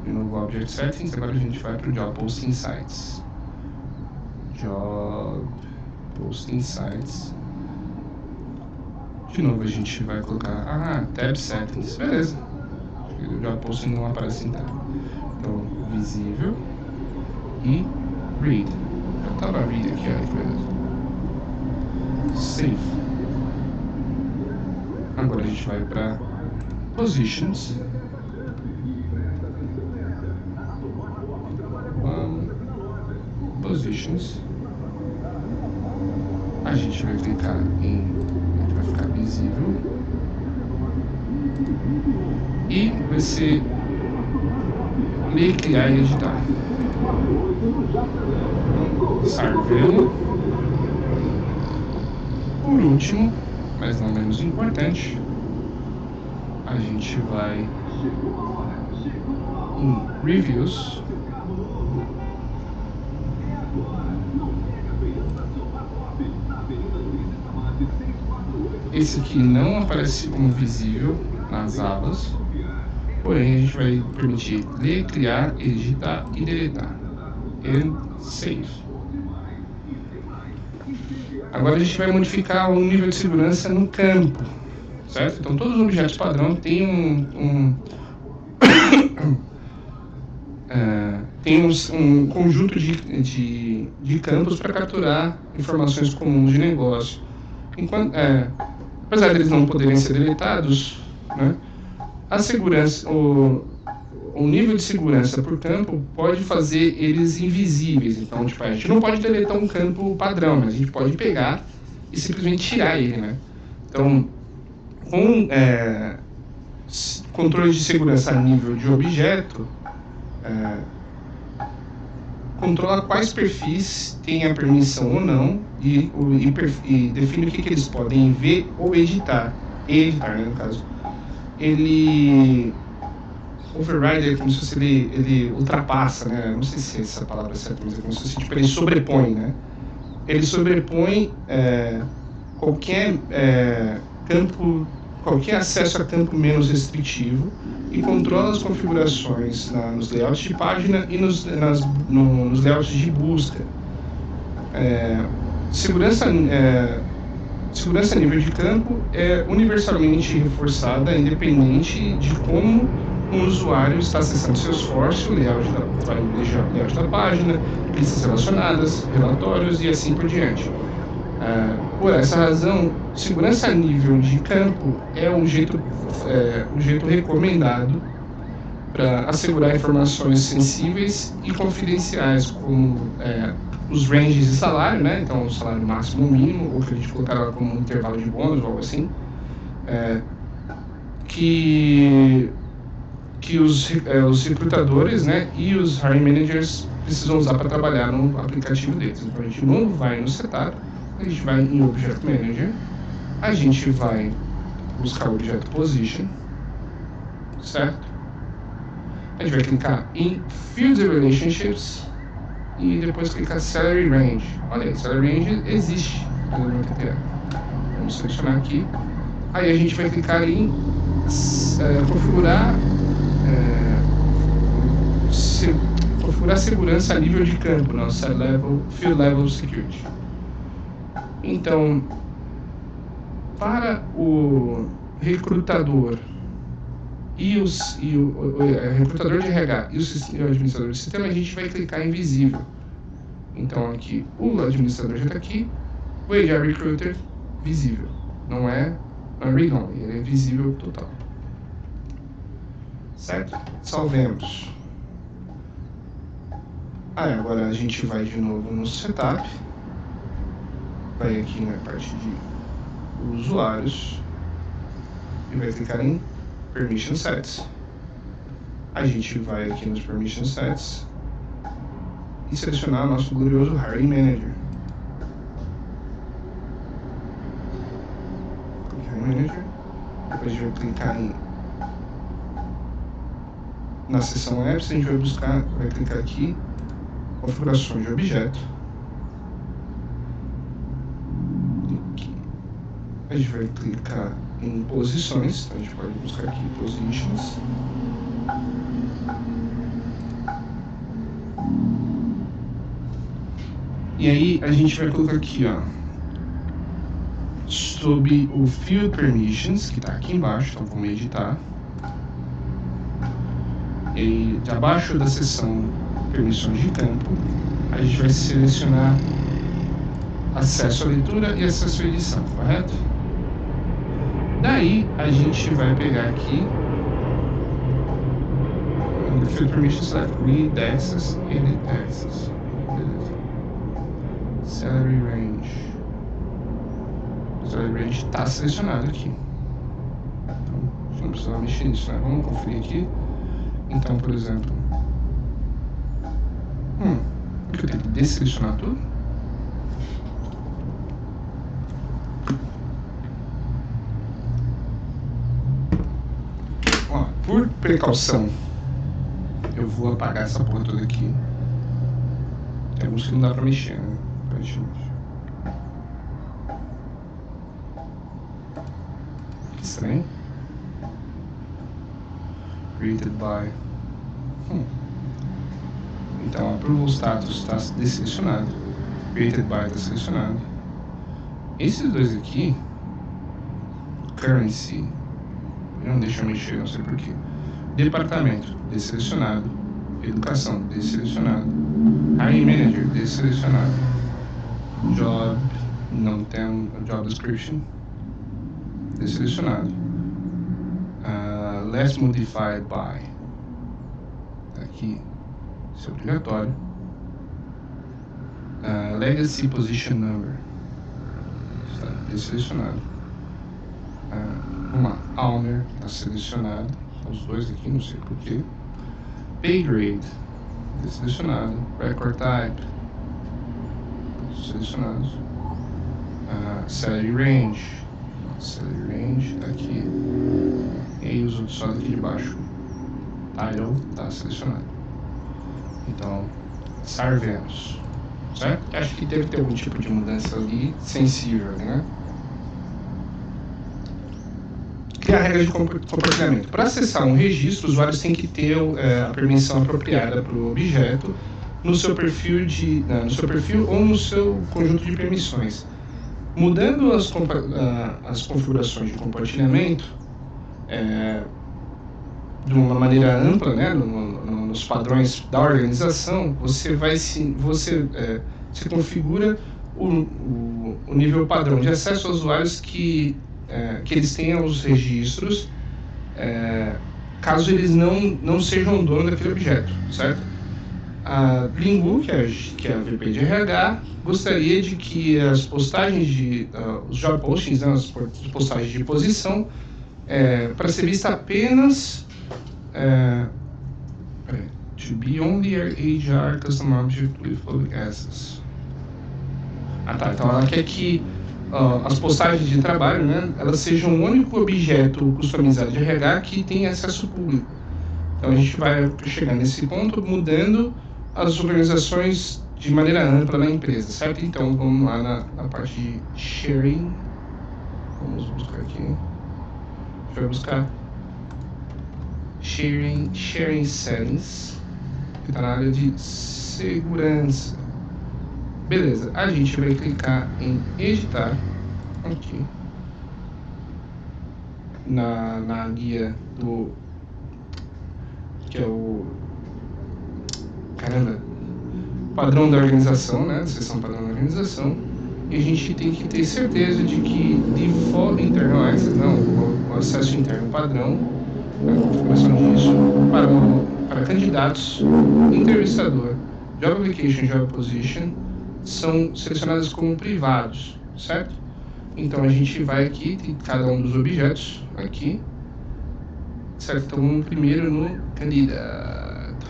De novo, Object Settings, agora a gente vai para o Job Posting Sites. Job Posting Sites. De novo a gente vai colocar, Tab Settings, beleza. O Job Posting não aparece em tab. Então, visível e Read. Já tá na Read aqui, olha que beleza. Save. Agora a gente vai para Positions. Positions. A gente vai clicar em... A gente vai ficar visível. E vai ser ler, criar e editar. Sarvelo. Por último, mas não menos importante, a gente vai em Reviews. Esse aqui não aparece como visível nas abas, porém a gente vai permitir ler, criar, editar e deletar. E Save. Agora a gente vai modificar o nível de segurança no campo, certo? Então todos os objetos padrão têm um conjunto de campos para capturar informações comuns de negócio. Apesar de eles não poderem ser deletados, né, a segurança, o nível de segurança por campo pode fazer eles invisíveis. Então, tipo, a gente não pode deletar um campo padrão, mas a gente pode pegar e simplesmente tirar ele, né? Então, com controle de segurança a nível de objeto, controla quais perfis têm a permissão ou não e define o que eles podem ver ou editar. Editar, né, no caso. Ele... Override é como se fosse ele ultrapassa, né? Não sei se essa palavra é certa, mas é como se fosse, tipo, ele sobrepõe, né? Ele sobrepõe qualquer campo, qualquer acesso a campo menos restritivo e controla as configurações nos layouts de página e nos layouts de busca. Segurança a nível de campo é universalmente reforçada, independente de como um usuário está acessando Salesforce, o layout da página, listas relacionadas, relatórios e assim por diante. Por essa razão, segurança a nível de campo é um jeito recomendado para assegurar informações sensíveis e confidenciais, como os ranges de salário, né? Então, o salário máximo ou mínimo, ou que a gente colocar como um intervalo de bônus ou algo assim, que os recrutadores, né, e os hiring managers precisam usar para trabalhar no aplicativo deles. Então, a gente não vai no Setup, a gente vai em Object Manager, a gente vai buscar o objeto Position, certo? A gente vai clicar em Fields and Relationships e depois clicar Salary Range. Olha aí, Salary Range existe no TTL. Vamos selecionar aqui. Aí a gente vai clicar em configurar segurança a nível de campo, nossa Field Level Security. Então, para o recrutador e o recrutador de RH e o administrador de sistema, a gente vai clicar em visível. Então aqui o administrador já está aqui, o HR Recruiter visível, não é read-only, ele é visível total. Certo? Salvemos. Agora a gente vai de novo no Setup, vai aqui na parte de usuários e vai clicar em Permission Sets. A gente vai aqui nos Permission Sets e selecionar o nosso glorioso Hiring Manager. Hiring Manager. Depois a gente vai clicar na seção Apps, a gente vai clicar aqui, configurações de objeto. Aqui. A gente vai clicar em posições, então a gente pode buscar aqui Positions. E aí a gente vai colocar aqui, ó, sob o Field Permissions, que está aqui embaixo, então vamos editar. E abaixo da seção Permissões de campo, a gente vai selecionar acesso à leitura e acesso à edição, correto? Daí a gente vai pegar aqui the field permissions left, read access, edit access. Beleza. Salary range. O salary range está selecionado aqui. Então, a gente não precisa mexer nisso, né? Vamos conferir aqui. Então, por exemplo, que eu tenho que desselecionar tudo. Ó, por precaução, eu vou apagar essa porra toda aqui. Tem alguns que não dá pra mexer, né? Aparentemente. Que estranho. Created by. Então, approval status está desselecionado. Created by está selecionado. Esses dois aqui, currency, não deixa eu mexer, não sei porquê. Departamento, desselecionado. Educação, desselecionado. Hiring manager, desselecionado. Job, não tem job description, desselecionado. Less modified by, aqui, isso é obrigatório. Legacy position number, está desselecionado. Owner, está selecionado. Os dois aqui, não sei porquê. Pay grade, desselecionado. Record type, selecionados. Salary range tá aqui. E aí os outros só daqui de baixo. Title tá selecionado. Então, sabemos, certo? Acho que deve ter algum tipo de mudança ali sensível, né? Criar regras de compartilhamento. Para acessar um registro, os usuários têm que ter a permissão apropriada para o objeto no seu perfil ou no seu conjunto de permissões. Mudando as configurações de compartilhamento de uma maneira ampla, né, nos padrões da organização, você configura o nível padrão de acesso aos usuários que eles tenham os registros, caso eles não sejam dono daquele objeto, certo? A Lingu, que é a VP de RH, gostaria de que as postagens os job postings, né, as postagens de posição, para ser vista apenas to be only HR custom object with public access. Tá, então ela quer que as postagens de trabalho, né, elas sejam o único objeto customizado de RH que tem acesso público. Então a gente vai chegar nesse ponto mudando as organizações de maneira ampla na empresa, certo? Então vamos lá na parte de sharing. Vamos buscar aqui. A gente vai buscar sharing settings, que está na área de segurança. Beleza, a gente vai clicar em editar aqui na guia do que é o padrão da organização, né? Seção padrão da organização. E a gente tem que ter certeza de que default internal access, o acesso interno padrão, a configuração disso para candidatos, entrevistador, job application, job position são selecionados como privados, certo? Então a gente vai aqui, tem cada um dos objetos aqui, certo? Então vamos primeiro no candidato.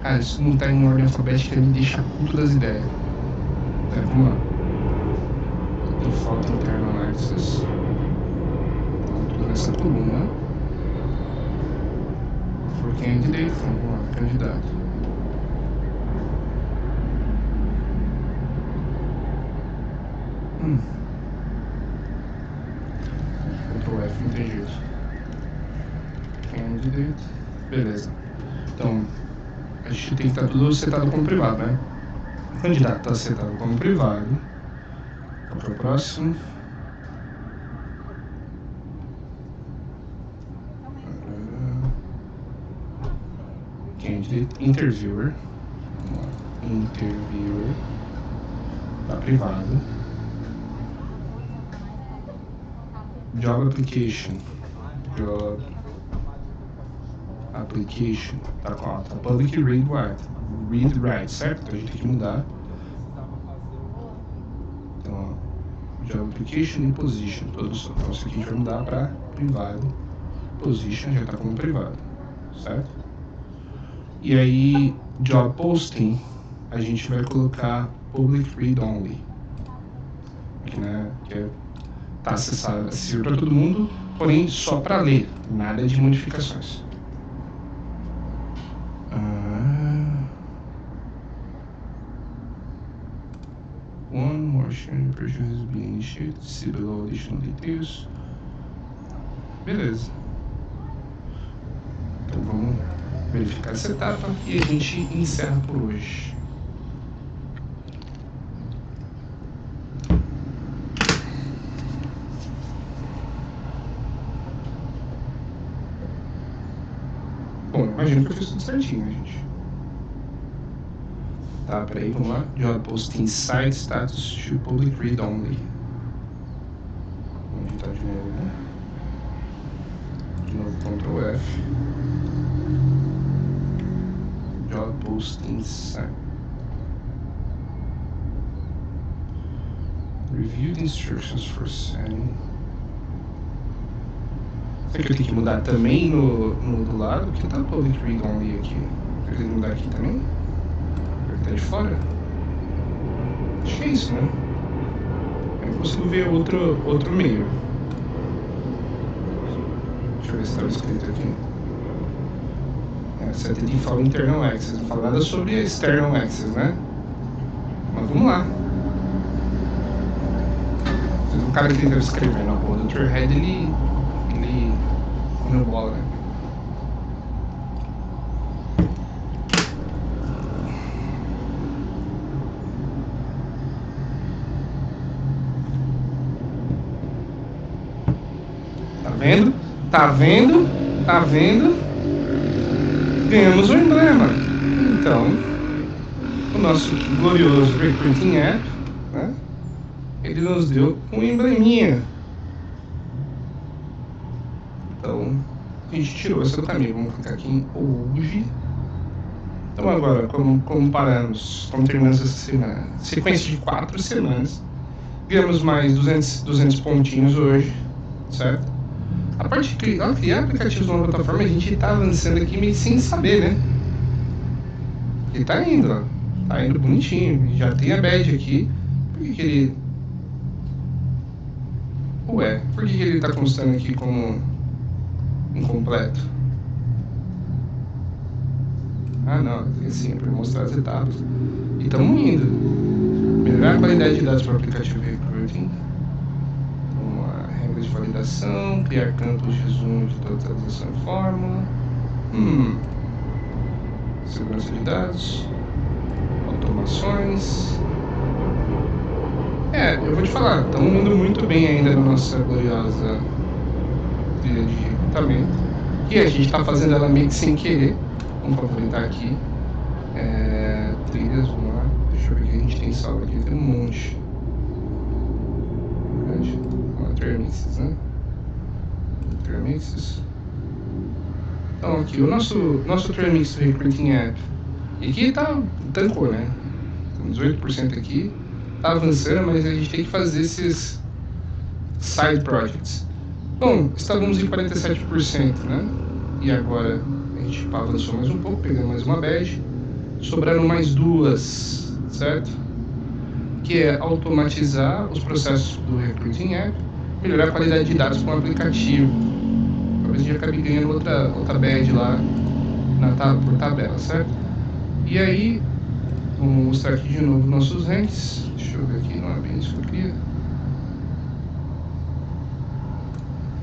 Cara, isso não tá em ordem alfabética, me deixa puto das ideias. Vamos lá. Default internal access. Tudo nessa coluna. For candidate, vamos lá, candidato. Ctrl F, não tem jeito. Candidate. Beleza. Então, a gente tem que estar tudo setado como privado, né? O candidato está setado como privado. Vamos para o próximo. Candidate, interviewer. Interviewer. Tá privado. Job Application. Job Application. Tá com tá Public Read Write. Read Write, certo? Então a gente tem que mudar. Então, ó, Job Application e Position. Todos. Então isso aqui a gente vai mudar para privado. Position já tá como privado, certo? E aí, Job Posting, a gente vai colocar Public Read Only. Aqui, né? Que tá acessível para todo mundo, porém só para ler, nada de modificações. One more sharing version has been initiated. See below additional details. Beleza. Então vamos verificar essa etapa e a gente encerra por hoje. Bom, imagino que eu fiz tudo certinho, né, gente? Tá, peraí, vamos lá. Job Posting Site Status to Public Read Only. Vamos digitar de novo, né? De novo, Ctrl F. Job Posting Site. Review the instructions for setting. Será que eu tenho que mudar também no do lado? Que tá Public Read Only aqui. Eu tenho que mudar aqui também? Tá de fora? Acho que é isso, né? Eu não consigo ver outro meio. Deixa eu ver se estava escrito aqui. Set default internal access. Não fala nada sobre external access, né? Mas vamos lá. O cara que tenta escrever na porra do Turhead, ele comeu bola, né? Tá vendo? Tá vendo? Tá vendo? Ganhamos um emblema. Então, o nosso glorioso Recruiting App, né? Ele nos deu um embleminha. Então, a gente tirou essa do caminho. Vamos clicar aqui em hoje. Então agora, como paramos, como terminamos essa semana, sequência de 4 semanas, ganhamos mais 200 pontinhos hoje, certo? A parte de criar aplicativos numa plataforma, a gente está avançando aqui meio sem saber, né? Ele tá indo, ó. Tá indo bonitinho. Já tem a badge aqui. Por que ele... Ué, por que ele tá constando aqui como incompleto? Ah, não. Assim, é para mostrar as etapas. E estamos indo. Melhorar a qualidade de dados para o aplicativo Recruiting. De validação, criar campos de resumo de totalização e fórmula, segurança de dados, automações. Eu vou te falar, estamos indo muito bem ainda na nossa gloriosa trilha de recrutamento, e a gente está fazendo ela meio que sem querer. Vamos favoritar aqui trilhas, vamos lá, deixa eu ver o que a gente tem salvo aqui, tem um monte. Termixes, né? Termixes. Então aqui, o nosso Termix do Recruiting App. E aqui tancou, né? Tem 18% aqui. Tá avançando, mas a gente tem que fazer esses side projects. Bom, estávamos em 47%, né? E agora a gente avançou mais um pouco, pegando mais uma badge. Sobraram mais duas, certo? Que é automatizar os processos do Recruiting App, melhorar a qualidade de dados com o aplicativo. Talvez a gente acabe ganhando outra badge lá por tabela, certo? E aí, vamos mostrar aqui de novo nossos ranks. Deixa eu ver aqui, não é bem isso que eu queria.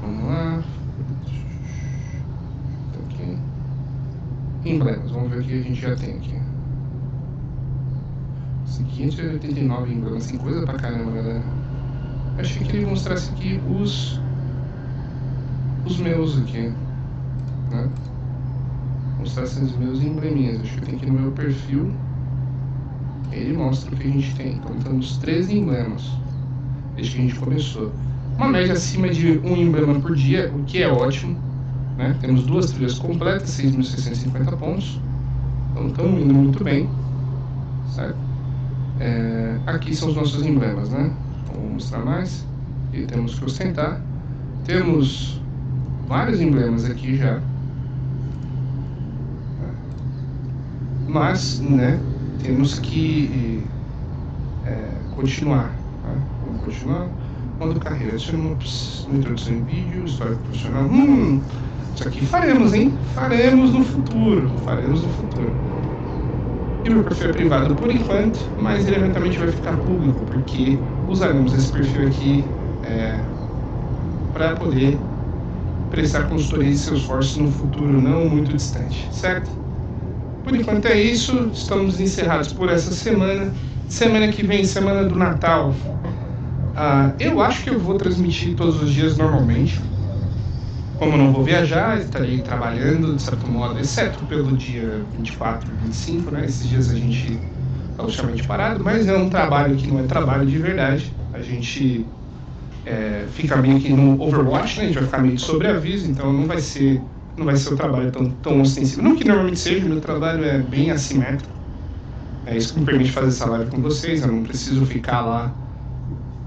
Vamos lá. Aqui. Emblemas, vamos ver o que a gente já tem aqui. 589 emblemas, tem coisa pra caramba, galera. Achei que ele mostrasse aqui os meus aqui, né? Mostrasse os meus embleminhas. Acho que eu tenho que ir no meu perfil ele mostra o que a gente tem. Então temos 13 emblemas desde que a gente começou. Uma média acima de um emblema por dia, o que é ótimo, né? Temos 2 trilhas completas, 6.650 pontos. Então estamos indo muito bem, certo? Aqui são os nossos emblemas, né? Então, vou mostrar mais. E temos que ostentar. Temos vários emblemas aqui já. Mas, né, temos que continuar. Tá? Vamos continuar. Modo carreira, introdução em vídeo, história profissional. Isso aqui faremos, hein? Faremos no futuro. E meu perfil é privado por enquanto, mas ele eventualmente vai ficar público, porque usaremos esse perfil aqui para poder prestar consultoria de Salesforce no futuro não muito distante, certo? Por enquanto é isso, estamos encerrados por essa semana. Semana que vem, semana do Natal, eu acho que eu vou transmitir todos os dias normalmente. Como eu não vou viajar, estarei trabalhando de certo modo, exceto pelo dia 24 e 25, né? Esses dias a gente está logicamente parado, mas é um trabalho que não é trabalho de verdade. A gente fica meio que no Overwatch, né? A gente vai ficar meio de sobreaviso, então não vai ser o trabalho tão ostensivo. Não que normalmente seja, meu trabalho é bem assimétrico. É isso que me permite fazer essa live com vocês, eu não preciso ficar lá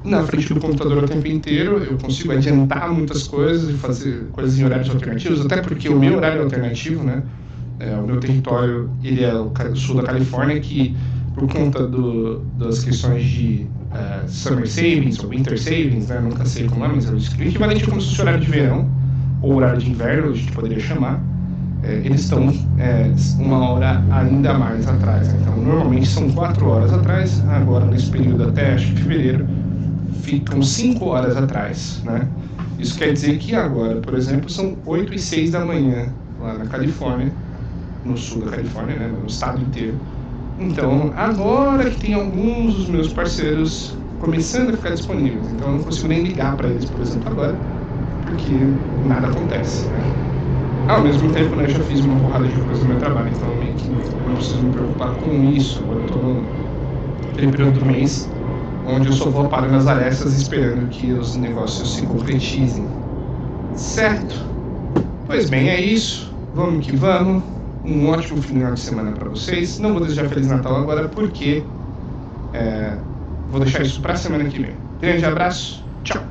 na frente do computador o tempo inteiro, eu consigo adiantar muitas coisas e fazer coisas em horários alternativos, até porque o meu horário é alternativo, né? O meu território, ele é o sul da Califórnia, que por conta das questões de Summer Savings ou Winter Savings, né? Nunca sei como é, mas é o equivalente como se fosse horário de verão, ou horário de inverno, a gente poderia chamar. Eles estão uma hora ainda mais atrás, né? Então normalmente são 4 horas atrás, agora nesse período até acho que fevereiro, ficam 5 horas atrás, né? Isso quer dizer que agora, por exemplo, são 8 e 6 da manhã lá na Califórnia, no sul da Califórnia, né? No estado inteiro. Então, agora que tem alguns dos meus parceiros começando a ficar disponíveis, então eu não consigo nem ligar para eles, por exemplo, agora, porque nada acontece, né? Ao mesmo tempo, né, eu já fiz uma porrada de coisas no meu trabalho, então meio que não preciso me preocupar com isso. Agora eu estou naquele período do mês onde eu só vou parando as arestas esperando que os negócios se concretizem. Certo? Pois bem, é isso. Vamos que vamos. Um ótimo final de semana para vocês. Não vou desejar Feliz Natal agora porque vou deixar isso para a semana que vem. Grande abraço. Tchau.